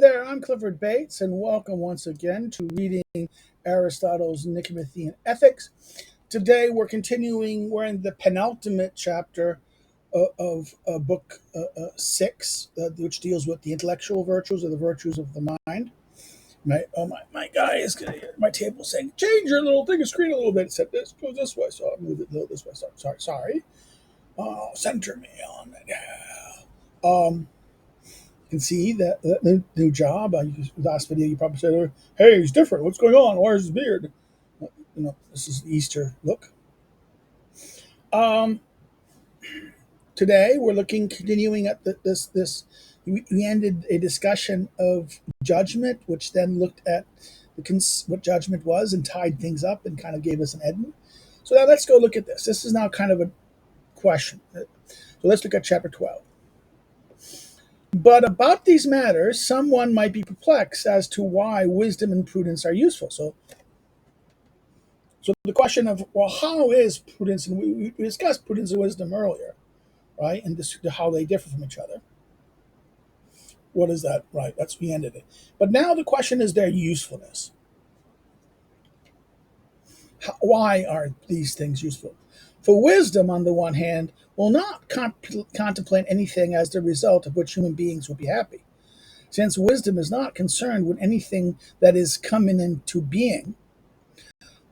there, I'm Clifford Bates, and welcome once again to Reading Aristotle's Nicomachean Ethics. Today we're in the penultimate chapter of book 6, which deals with the intellectual virtues or the virtues of the mind. My guy is gonna my table saying, change your little thing of screen a little bit. It said this, go this way, so I'll move it a little this way. Sorry. Center me on it. Can see that the new job. Last video, you probably said, "Hey, he's different. What's going on? Where's his beard?" This is the Easter look. Um, Today we're continuing at this. We ended a discussion of judgment, which then looked at what judgment was and tied things up and kind of gave us an ending. So now let's go look at this. This is now kind of a question. So let's look at chapter 12. But about these matters, someone might be perplexed as to why wisdom and prudence are useful. So the question of, well, how is prudence, and we discussed prudence and wisdom earlier, right? And how they differ from each other. What is that? Right, we ended it. But now the question is their usefulness. Why are these things useful? For wisdom, on the one hand, will not contemplate anything as the result of which human beings will be happy, since wisdom is not concerned with anything that is coming into being,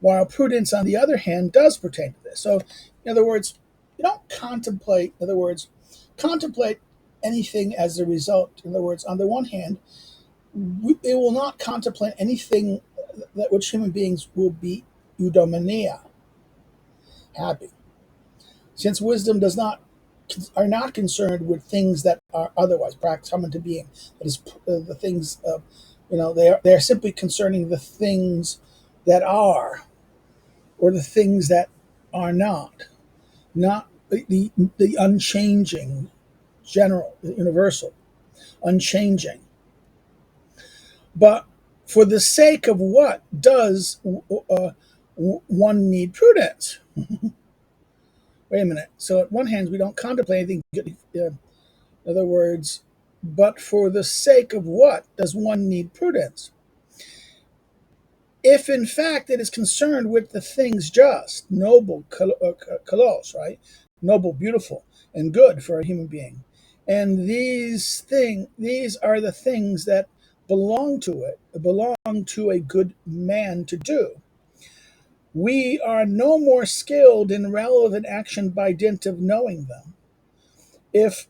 while prudence, on the other hand, does pertain to this. So, in other words, you don't contemplate, contemplate anything as a result. In other words, on the one hand, it will not contemplate anything that which human beings will be eudaimonia, happy, since wisdom are not concerned with things that are otherwise come into being. That is, the things they are simply concerning the things that are, or the things that are not the unchanging, general, universal, unchanging. But for the sake of what does one need prudence? Wait a minute. So at one hand, we don't contemplate anything good. In other words, but for the sake of what does one need prudence? If in fact it is concerned with the things just, noble, kalos, right? Noble, beautiful, and good for a human being. And these are the things that belong to a good man to do. We are no more skilled in relevant action by dint of knowing them. If,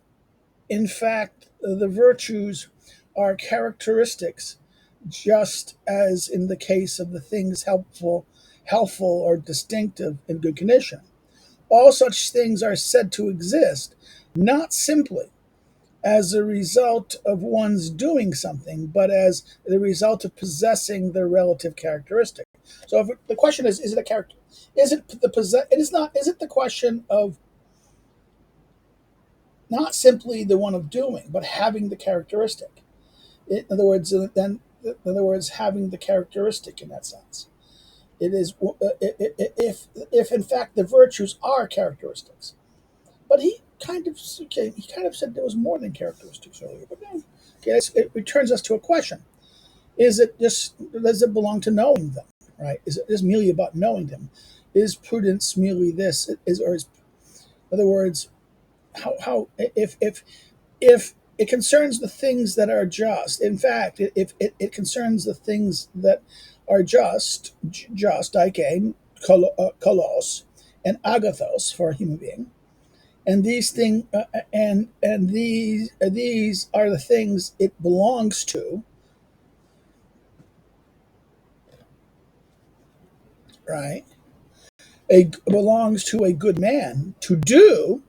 in fact, the virtues are characteristics, just as in the case of the things helpful or distinctive in good condition, all such things are said to exist, not simply as a result of one's doing something, but as the result of possessing the relative characteristic. So, if the question is it a character? Is it the It is not. Is it the question of not simply the one of doing, but having the characteristic? In other words, having the characteristic in that sense. It is if in fact the virtues are characteristics. But he kind of said there was more than characteristics earlier. But then, it returns us to a question: does it belong to knowing them? Right? Is it just merely about knowing them? Is prudence merely this? In other words, how if it concerns the things that are just. In fact, if it concerns the things that are just like kalos and agathos for a human being, and these things and these are the things it belongs to, right? It belongs to a good man to do.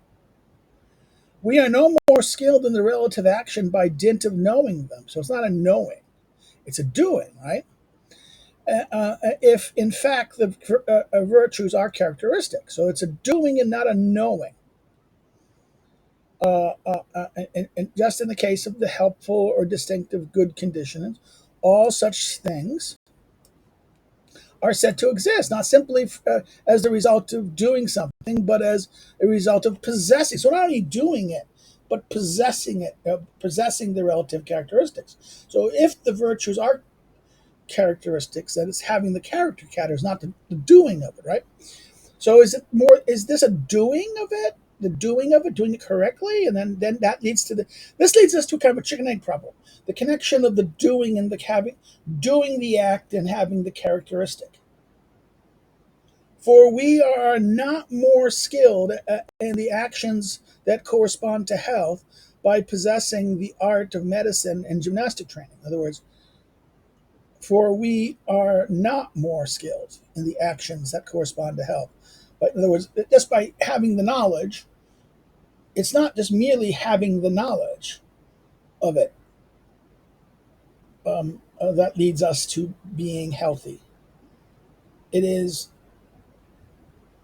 We are no more skilled in the relative action by dint of knowing them. So it's not a knowing, it's a doing, right? If in fact the virtues are characteristics, so it's a doing and not a knowing. And just in the case of the helpful or distinctive good conditions, all such things are said to exist, not simply as the result of doing something, but as a result of possessing. So not only doing it, but possessing it, possessing the relative characteristics. So if the virtues are characteristics, then it's having the character characters, not the doing of it, right? So is it more? Is this a doing of it? The doing of it, doing it correctly, and then that leads to the. This leads us to kind of a chicken egg problem: the connection of the doing and the having, doing the act and having the characteristic. For we are not more skilled in the actions that correspond to health by possessing the art of medicine and gymnastic training. In other words, for we are not more skilled in the actions that correspond to health. But in other words, just by having the knowledge, it's not just merely having the knowledge of it that leads us to being healthy. It is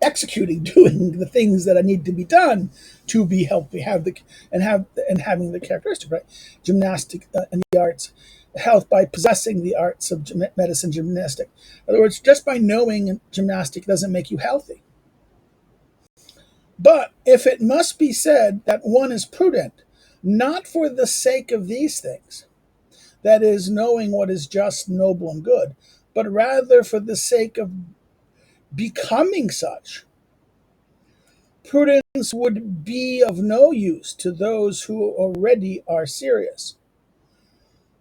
executing, doing the things that need to be done to be healthy, and having the characteristic, right? Gymnastic and the arts, health by possessing the arts of medicine, gymnastic. In other words, just by knowing gymnastic doesn't make you healthy. But if it must be said that one is prudent, not for the sake of these things, that is, knowing what is just, noble, and good, but rather for the sake of becoming such, prudence would be of no use to those who already are serious,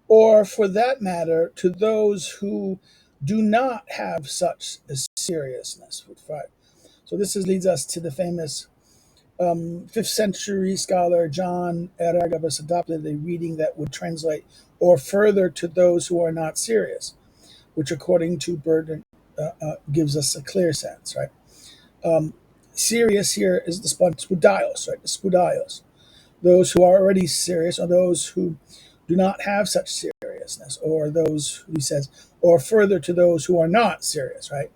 or for that matter, to those who do not have such a seriousness. So leads us to the famous 5th century scholar John Eragabus adopted a reading that would translate, or further to those who are not serious, which according to Burton gives us a clear sense, right? Serious here is the spudios, right? The spudios. Those who are already serious are those who do not have such seriousness, or those, he says, or further to those who are not serious, right?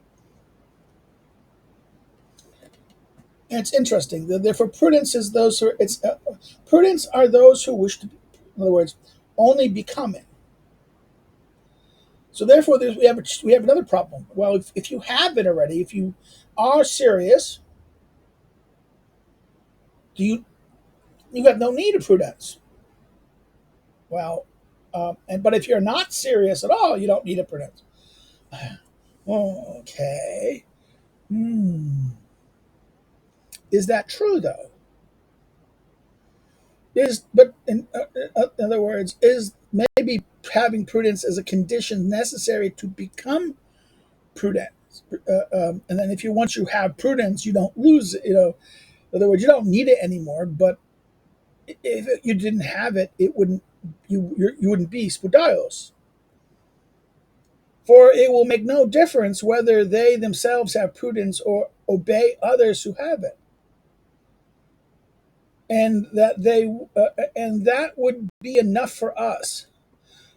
And it's interesting. Therefore, prudence is those who prudence are those who wish to be, in other words, only becoming. So therefore, we have another problem. Well, if you have it already, if you are serious, do you have no need of prudence? Well, but if you're not serious at all, you don't need a prudence. Okay. Is that true though? In other words, is maybe having prudence as a condition necessary to become prudent? And then if you once you have prudence, you don't lose it. In other words, you don't need it anymore. But if you didn't have it, it wouldn't you wouldn't be spudios. For it will make no difference whether they themselves have prudence or obey others who have it, and that would be enough for us,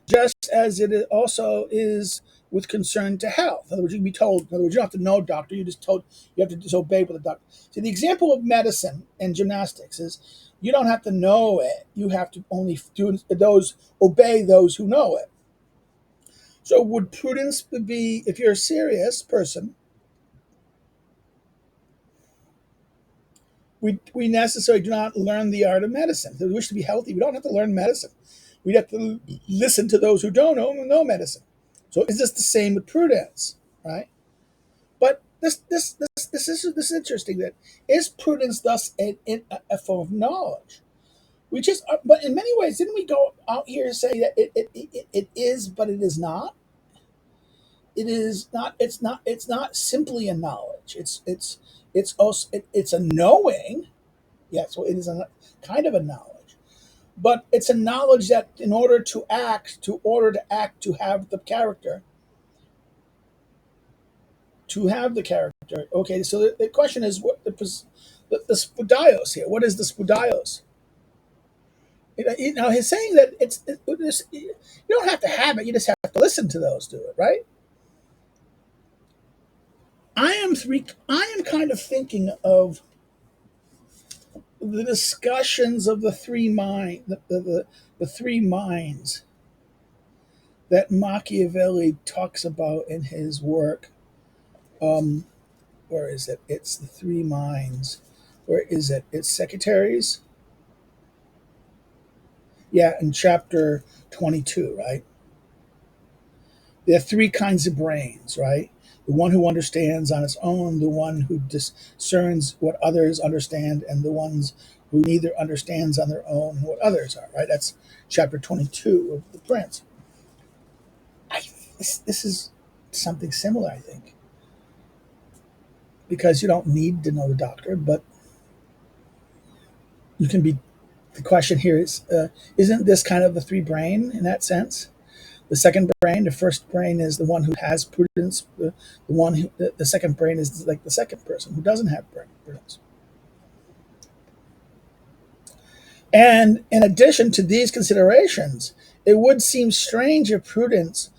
just as it also is with concern to health. In other words, you can be told. In other words, you don't have to know a doctor. You just told you have to disobey what the doctor. So the example of medicine and gymnastics is you don't have to know it. You have to only obey those who know it. So would prudence be, if you're a serious person, we necessarily do not learn the art of medicine. If we wish to be healthy, we don't have to learn medicine. We'd have to listen to those who don't know medicine. So is this the same with prudence, right? But this is interesting. That is prudence thus a form of knowledge? But in many ways, didn't we go out here to say that it is, but it is not? It is not. It's not. It's not simply a knowledge. It's also it's a knowing. Yeah, so it is a kind of a knowledge, but it's a knowledge that in order to act, to have the character, Okay, so the question is what the spudios here. What is the spudios? He's saying that you don't have to have it. You just have to listen to those do it, right? I am kind of thinking of the discussions of the three minds that Machiavelli talks about in his work. Where is it? It's the three minds. Where is it? It's secretaries. Yeah, in chapter 22, right? There are three kinds of brains, right? The one who understands on its own, the one who discerns what others understand, and the ones who neither understands on their own what others are, right? That's chapter 22 of the Prince. I, this is something similar, I think, because you don't need to know the doctor, but you can be. The question here is, isn't this kind of the three brain in that sense? The second brain, the first brain is the one who has prudence. The second brain is like the second person who doesn't have prudence. And in addition to these considerations, it would seem strange if prudence,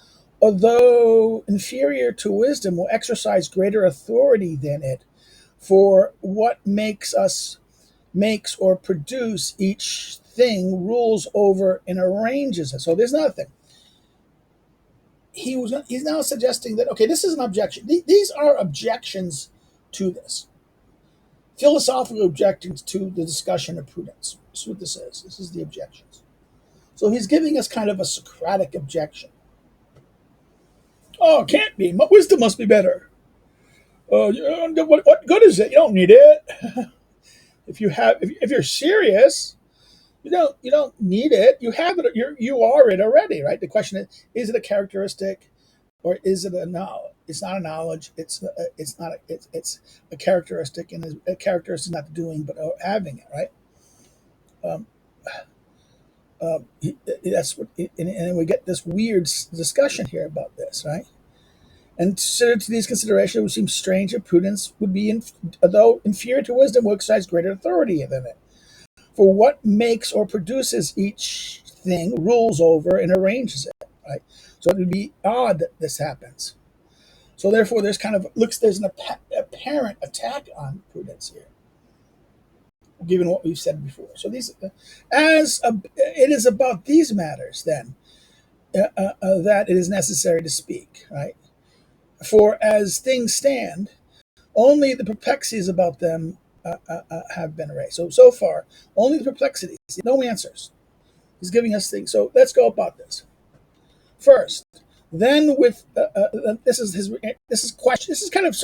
although inferior to wisdom, will exercise greater authority than it. For what makes or produce each thing rules over and arranges it. So there's another thing. He's now suggesting that, okay, this is an objection. These are objections to this, philosophical objections to the discussion of prudence. This is what this is. This is the objections. So he's giving us kind of a Socratic objection. Oh, it can't be. Wisdom must be better. What good is it? You don't need it. If you're serious, you don't need it. You have it. You are it already, right? The question is it a characteristic, or is it a knowledge? It's not a knowledge. It's not. It's a characteristic, and a characteristic is not the doing, but having it, right? Um, that's what, and we get this weird discussion here about this, right? And considered to these considerations, it would seem strange that prudence would be, although inferior to wisdom, will exercise greater authority than it. For what makes or produces each thing rules over and arranges it, right? So it would be odd that this happens. So therefore, there's an apparent attack on prudence here, given what we've said before. So it is about these matters then that it is necessary to speak, right? For as things stand, only the perplexities about them have been erased. So far, only the perplexities, no answers. He's giving us things. So let's go about this. First, then with this is his this is question. This is kind of,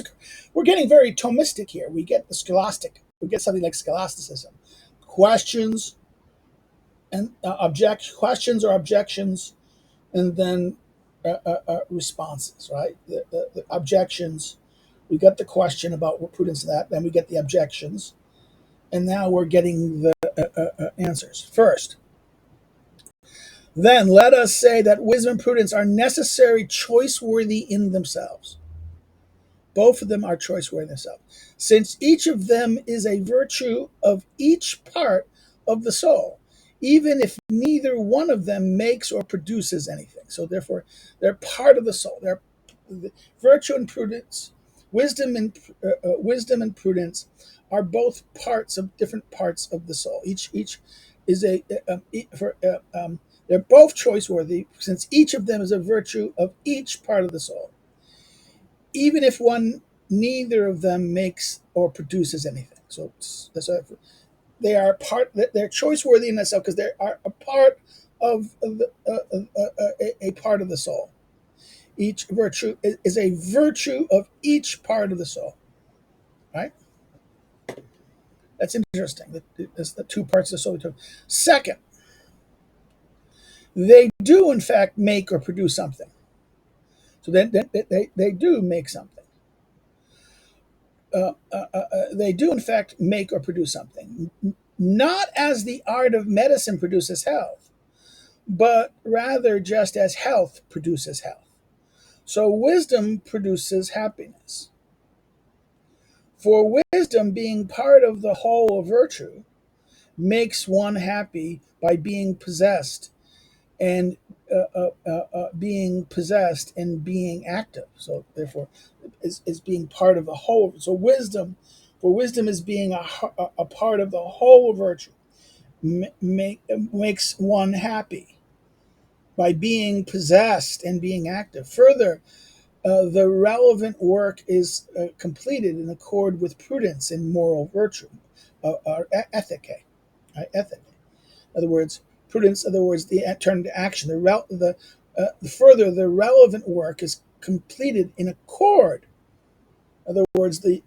we're getting very Thomistic here. We get the scholastic. We get something like scholasticism. Questions and questions or objections, and then responses. Right. The objections. We got the question about what prudence of that. Then we get the objections, and now we're getting the answers. First, then let us say that wisdom and prudence are necessary, choice-worthy in themselves. Both of them are choice-worthy in themselves, since each of them is a virtue of each part of the soul, even if neither one of them makes or produces anything. So therefore, they're part of the soul. They're virtue and prudence, wisdom and prudence are both parts of different parts of the soul. Each is they're both choice-worthy, since each of them is a virtue of each part of the soul, even if neither of them makes or produces anything. So they are they're choice-worthy in themselves because they are a part of a part of the soul. Each virtue is a virtue of each part of the soul, right? That's interesting. That's the two parts of the soul. Second, they do in fact make or produce something. So they do make something. They do in fact make or produce something. Not as the art of medicine produces health, but rather just as health produces health. So wisdom produces happiness. For wisdom, being part of the whole of virtue, makes one happy by being possessed and being possessed and being active. So therefore, is being part of the whole. So wisdom is being a part of the whole virtue, makes one happy by being possessed and being active. Further, the relevant work is completed in accord with prudence and moral virtue, or ethic. Ethic. In other words, Prudence, in other words, the turn to action. Further, the relevant work is completed in accord. In other words, the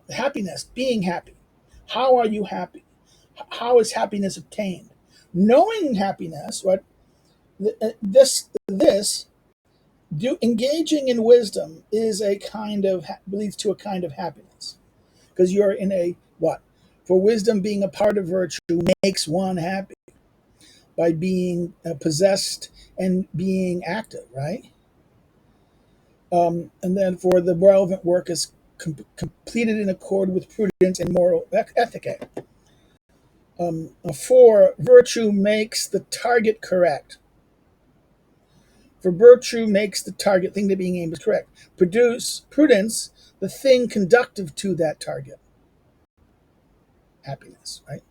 happiness, being happy. How are you happy? How is happiness obtained? Knowing happiness, what this engaging in wisdom is a kind of leads to a kind of happiness, because you're in a what? For wisdom being a part of virtue makes one happy by being possessed and being active, right? And then for the relevant work is completed in accord with prudence and moral ethic. For virtue makes the target correct. For virtue makes the target thing that being aimed is correct. Prudence, the thing conductive to that target. Happiness, right?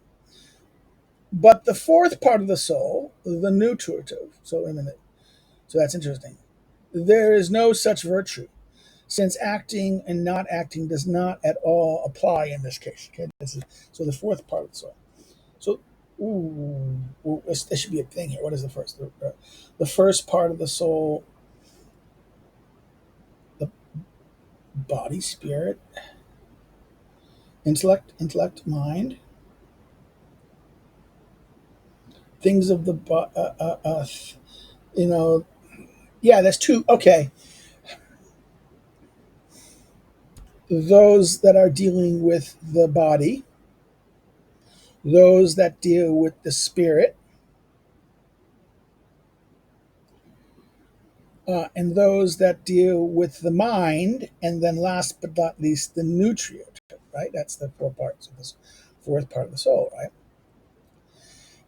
But the fourth part of the soul, the nutritive, so imminent. So that's interesting. There is no such virtue, since acting and not acting does not at all apply in this case. Okay, so the fourth part of the soul. So, this should be a thing here. What is the first? The first part of the soul, the body, spirit, intellect, mind, things of the you know, yeah, that's two. Okay, those that are dealing with the body, those that deal with the spirit, and those that deal with the mind, and then last but not least, the nutrient. Right, that's the four parts of this fourth part of the soul. Right.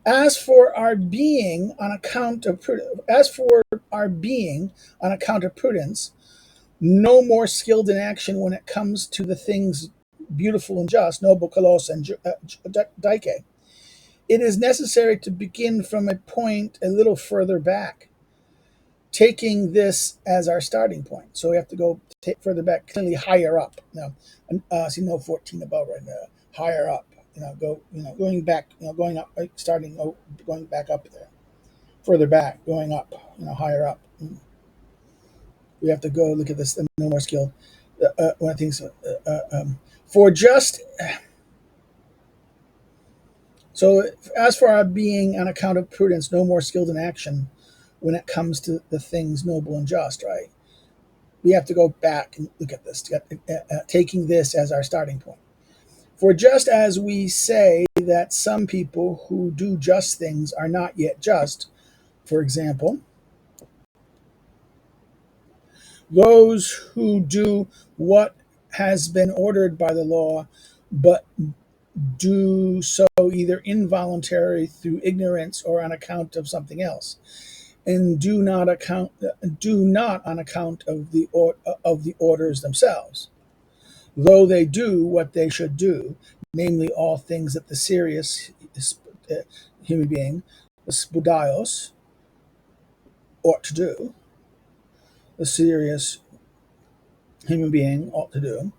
As for our being on account of prudence, no more skilled in action when it comes to the things beautiful and just, noble, kalos, and dike. It is necessary to begin from a point a little further back, taking this as our starting point. So we have to go further back, clearly higher up. Now, see no 14 above right now. Higher up. Going back, going up, going back up there, further back, going up, higher up. We have to go look at this. No more skilled. One of the things for just. So, as for our being on account of prudence, no more skilled in action when it comes to the things noble and just, right? We have to go back and look at this, taking this as our starting point. For just as we say that some people who do just things are not yet just, for example, those who do what has been ordered by the law, but do so either involuntarily through ignorance or on account of something else, and do not on account of the orders themselves, though they do what they should do, namely all things that the serious human being, the spoudios, ought to do, the serious human being ought to do.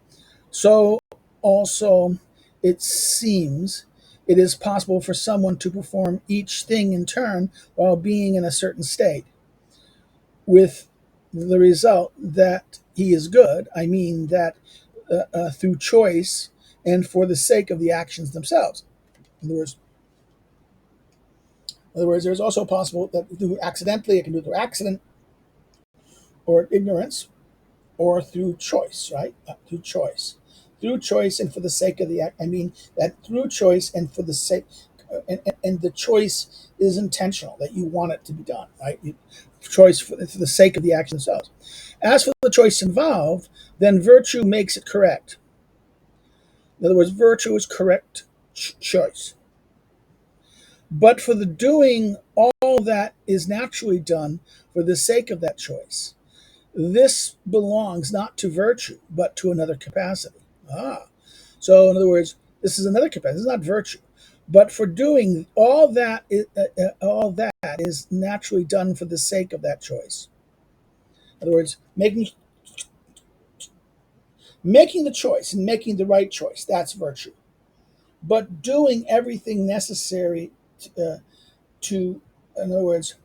So also it seems it is possible for someone to perform each thing in turn while being in a certain state, with the result that he is good. I mean that through choice and for the sake of the actions themselves. In other words, there's also possible that accidentally, it can do through accident or ignorance or through choice, right? Through choice. Through choice and for the sake of the act. I mean that through choice and for the sake, and the choice is intentional, that you want it to be done, right? Choice for the sake of the action themselves. As for the choice involved, then virtue makes it correct. In other words, virtue is correct choice. But for the doing all that is naturally done for the sake of that choice, this belongs not to virtue, but to another capacity. So in other words, this is another capacity. This is not virtue, but for doing all that is naturally done for the sake of that choice. In other words, making the choice and making the right choice, that's virtue. But doing everything necessary to in other words,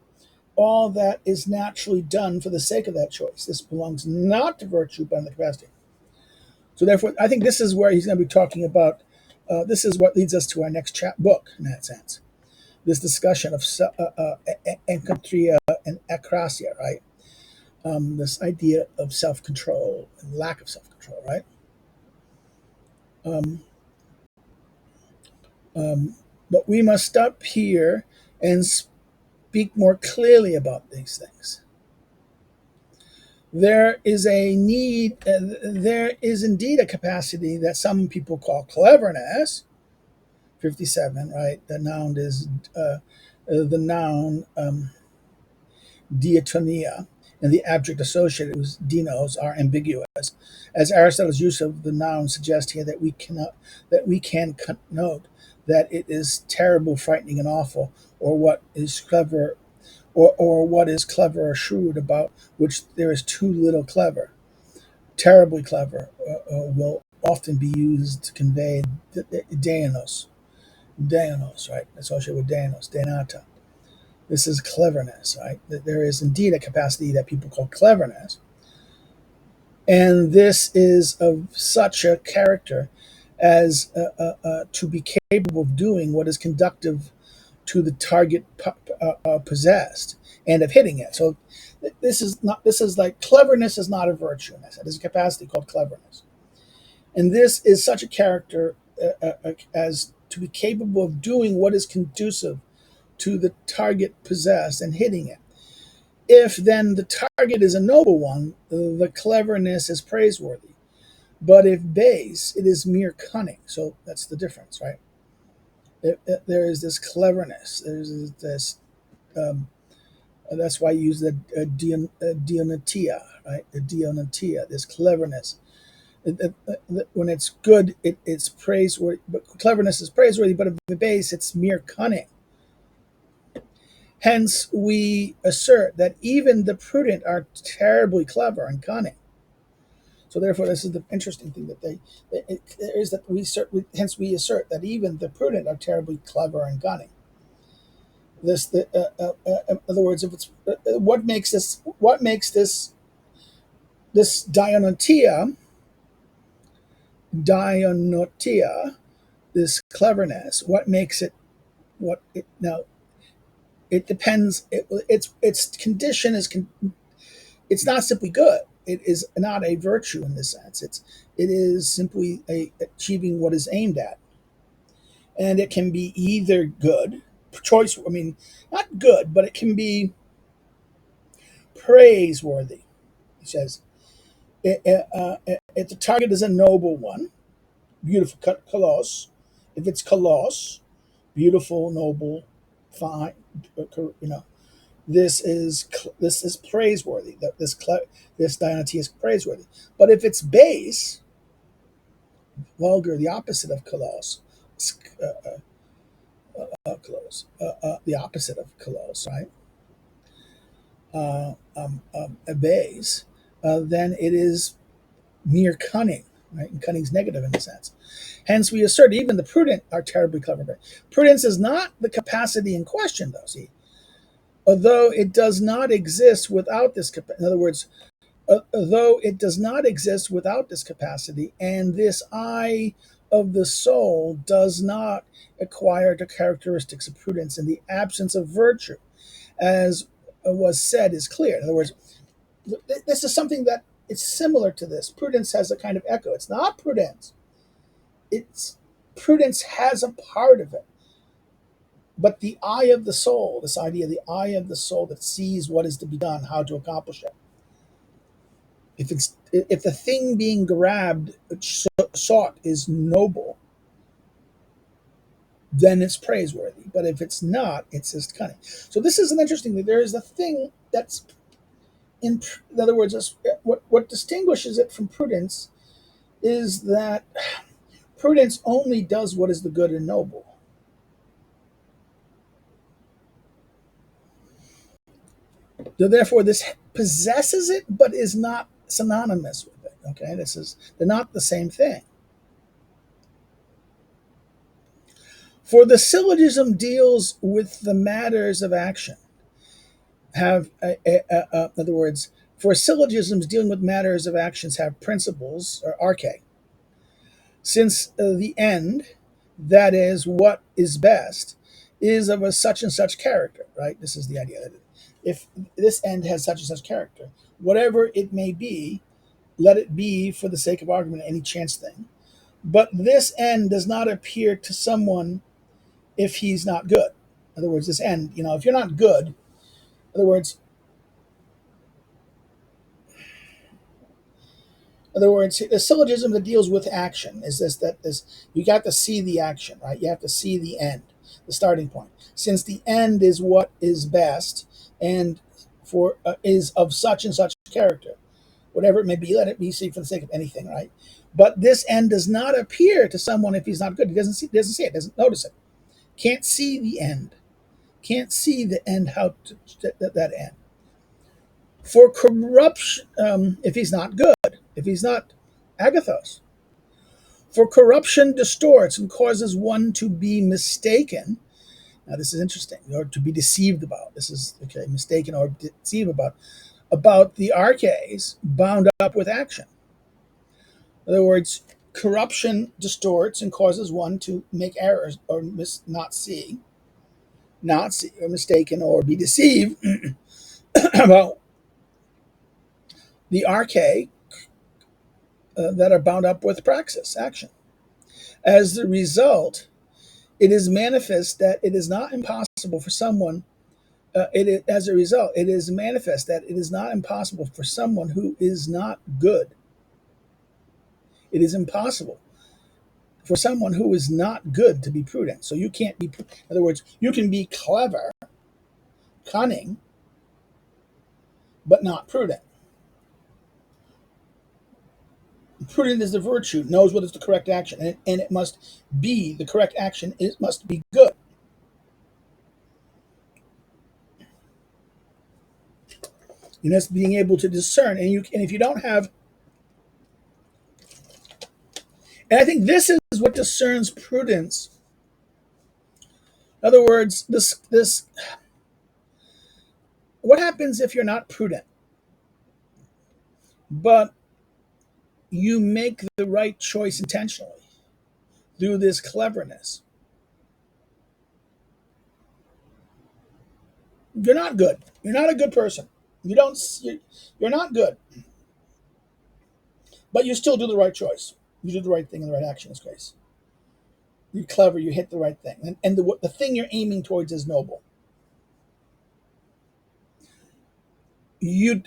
all that is naturally done for the sake of that choice. This belongs not to virtue, but in the capacity. So therefore, I think this is where he's going to be talking about. This is what leads us to our next book, in that sense. This discussion of encontria and akrasia, right? This idea of self-control and lack of self-control, right? Um, but we must stop here and speak more clearly about these things. There is a need, there is indeed a capacity that some people call cleverness. 57, right? The noun is the noun diatonia, and the adjective associated with dinos are ambiguous, as Aristotle's use of the noun suggests here that we can connote that it is terrible, frightening, and awful, or what is clever, or what is clever or shrewd, about which there is too little clever. Terribly clever will often be used to convey deinos, right? Associated with deinos, denata. This is cleverness, right? That there is indeed a capacity that people call cleverness. And this is of such a character as to be capable of doing what is conductive to the target possessed and of hitting it. So this is like cleverness is not a virtue. There's a capacity called cleverness. And this is such a character as to be capable of doing what is conducive to the target possessed and hitting it. If then the target is a noble one, the cleverness is praiseworthy. But if base, it is mere cunning. So that's the difference, right? There is this cleverness. There's this. That's why I use the dionatia, right? The dionatia, this cleverness. When it's good, it's praiseworthy. But cleverness is praiseworthy. But if the base, it's mere cunning. Hence, we assert that even the prudent are terribly clever and cunning. So, therefore, this is the interesting thing that hence we assert that even the prudent are terribly clever and cunning. In other words, if it's what makes this Dionotia, this cleverness, what makes it what it now? It depends. Its condition is. It's not simply good. It is not a virtue in this sense. It is simply achieving what is aimed at, and it can be either good choice. I mean, not good, but it can be praiseworthy. He says, if the target is a noble one, beautiful kalos. If it's kalos, beautiful, noble, fine, this is praiseworthy. This Dionysus is praiseworthy. But if it's base, vulgar, the opposite of kalos, the opposite of kalos, right? A base, then it is mere cunning, right? And cunning is negative in a sense. Hence, we assert even the prudent are terribly clever. Prudence is not the capacity in question, though. See, although it does not exist without this. In other words, though it does not exist without this capacity, and this eye of the soul does not acquire the characteristics of prudence in the absence of virtue, as was said, is clear. In other words, this is something that it's similar to this. Prudence has a kind of echo. It's not prudence. It's prudence has a part of it. But the eye of the soul, this idea of the eye of the soul that sees what is to be done, how to accomplish it. If the thing being grabbed, sought, is noble, then it's praiseworthy. But if it's not, it's just cunning. So this is an interesting thing. There is a thing that's in other words, what distinguishes it from prudence is that prudence only does what is the good and noble. So therefore, this possesses it, but is not synonymous with it. Okay, they're not the same thing. For the syllogism deals with the matters of action. In other words, for syllogisms dealing with matters of actions have principles or arche. Since the end, that is what is best, is of a such and such character, right? This is the idea that if this end has such and such character, whatever it may be, let it be for the sake of argument any chance thing. But this end does not appear to someone if he's not good. In other words, this end, if you're not good, in other words, the syllogism that deals with action is this: you got to see the action, right? You have to see the end, the starting point. Since the end is what is best, and for is of such and such character, whatever it may be, let it be seen for the sake of anything, right? But this end does not appear to someone if he's not good. He doesn't see it, doesn't notice it, can't see the end, can't see the end, how to, that end. For corruption, if he's not good, if he's not agathos. For corruption distorts and causes one to be mistaken. Now, this is interesting, or to be deceived about. This is, okay, mistaken or deceived about the arches bound up with action. In other words, corruption distorts and causes one to make errors or not see, or mistaken or be deceived about the arche that are bound up with praxis, action. As the result, it is manifest that it is not impossible for someone. As a result, it is manifest that it is not impossible for someone who is not good. It is impossible for someone who is not good to be prudent. So you can't be. In other words, you can be clever, cunning, but not prudent. Prudent is the virtue, knows what is the correct action, and it must be the correct action. It must be good. You know, being able to discern, and if you don't have, and I think this is what discerns prudence. In other words, this what happens if you're not prudent, but you make the right choice intentionally through this cleverness? You're not good. You're not a good person. You don't. You're not good, but you still do the right choice. You do the right thing in the right action in this case. You're clever. You hit the right thing, and the thing you're aiming towards is noble. You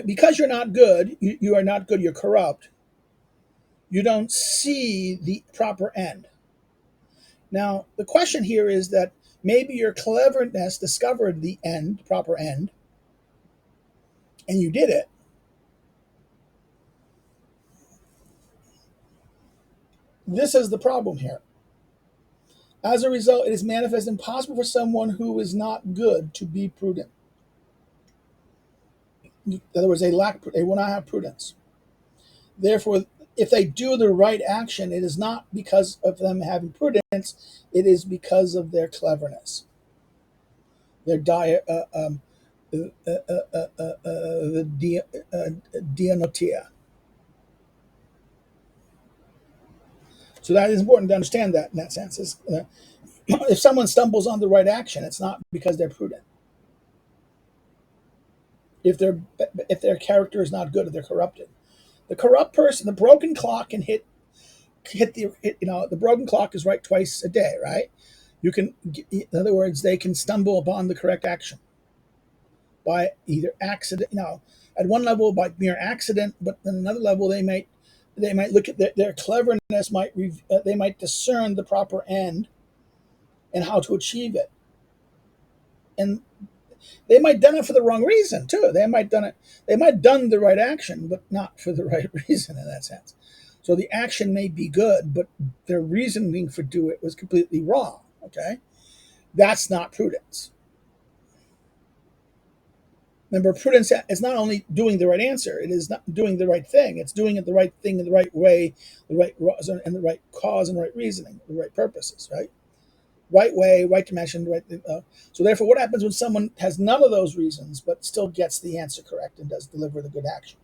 because you're not good. You are not good. You're corrupt. You don't see the proper end. Now, the question here is that maybe your cleverness discovered the end, proper end, and you did it. This is the problem here. As a result, it is manifest impossible for someone who is not good to be prudent. In other words, they will not have prudence. Therefore, if they do the right action, it is not because of them having prudence, it is because of their cleverness, their dianotia. So that is important to understand that in that sense. If someone stumbles on the right action, it's not because they're prudent. If their character is not good, if they're corrupted, the corrupt person, the broken clock can hit the broken clock is right twice a day, right? In other words, they can stumble upon the correct action by either accident, at one level by mere accident, but at another level they might look at their cleverness, they might discern the proper end and how to achieve it, and they might done it for the wrong reason too. They might done the right action, but not for the right reason in that sense. So the action may be good, but their reasoning for do it was completely wrong. Okay, that's not prudence. Remember, prudence is not only doing the right answer; it is not doing the right thing. It's doing it the right thing in the right way, the right and the right cause and right reasoning, the right purposes, right? Right way, right dimension, right. So therefore, what happens when someone has none of those reasons but still gets the answer correct and does deliver the good action?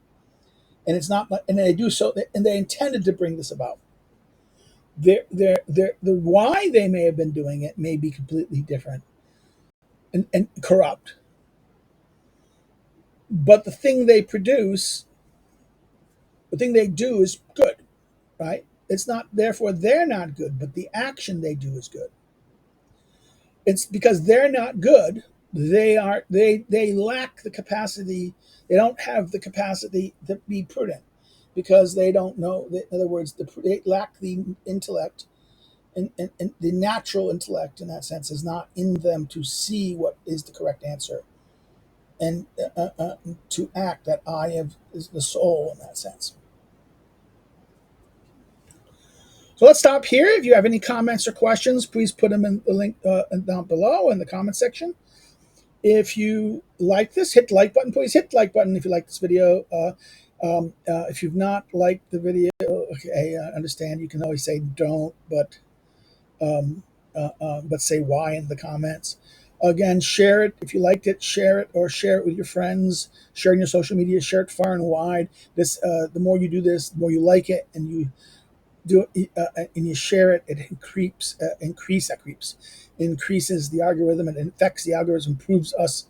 And it's not, and they do so, and they intended to bring this about. The why they may have been doing it may be completely different and corrupt, but the thing they produce, the thing they do is good, right? It's not, therefore they're not good, but the action they do is good. It's because they're not good. They lack the capacity. They don't have the capacity to be prudent because they don't know. In other words, they lack the intellect, and the natural intellect in that sense is not in them to see what is the correct answer and to act. That I have is the soul in that sense. So let's stop here. If you have any comments or questions, please put them in the link down below in the comment section. If you like this, hit the like button. Please hit the like button if you like this video. If you've not liked the video, okay, I understand. You can always say don't, but say why in the comments. Again, share it if you liked it. Share it or share it with your friends. Share it in your social media. Share it far and wide. The more you do this, the more you like it, and you do it, and you share it, it increases the algorithm, and affects the algorithm, improves us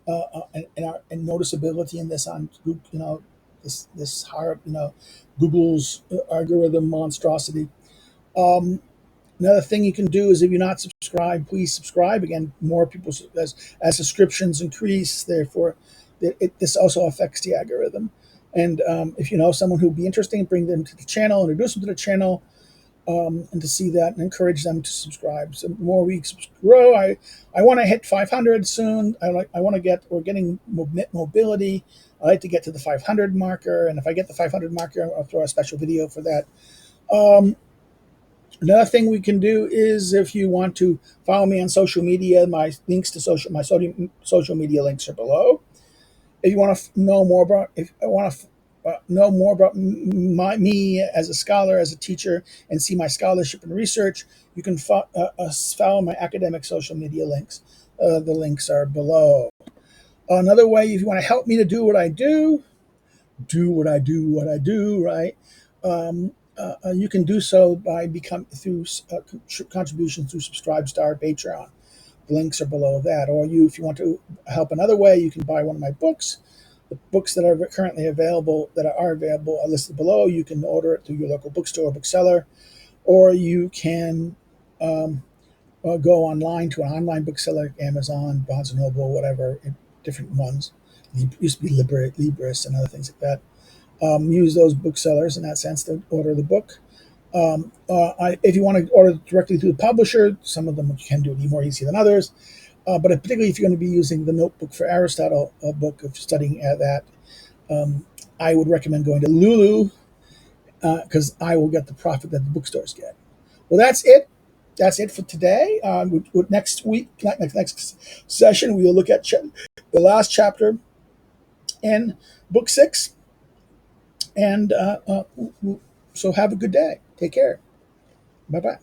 and our and noticeability in this on this hard Google's algorithm monstrosity. Um, Another thing you can do is, if you're not subscribed, please subscribe. Again, more people, as subscriptions increase, therefore, this also affects the algorithm. And if you know someone who would be interesting, bring them to the channel, introduce them to the channel, and to see that and encourage them to subscribe. So the more we grow, I want to hit 500 soon. I want to get, we're getting mobility. I like to get to the 500 marker, and if I get the 500 marker, I'll throw a special video for that. Um, Another thing we can do is, if you want to follow me on social media, my links to social media links are below. If you want to know more about, if I want to know more about me as a scholar, as a teacher, and see my scholarship and research, you can follow my academic social media links. The links are below. Another way, if you want to help me to do what I do, right? You can do so by through contributions through Subscribestar, Patreon. The links are below that. Or if you want to help another way, you can buy one of my books. The books that are currently available, are listed below. You can order it through your local bookstore or bookseller, or you can go online to an online bookseller, like Amazon, Barnes and Noble, whatever, different ones. It used to be Libris and other things like that. Use those booksellers in that sense to order the book. If you want to order directly through the publisher, some of them can do it more easy than others. But particularly if you're going to be using the Notebook for Aristotle book of studying that, I would recommend going to Lulu, because I will get the profit that the bookstores get. Well, that's it. That's it for today. Next week, next session, we will look at the last chapter in book 6. And so have a good day. Take care. Bye-bye.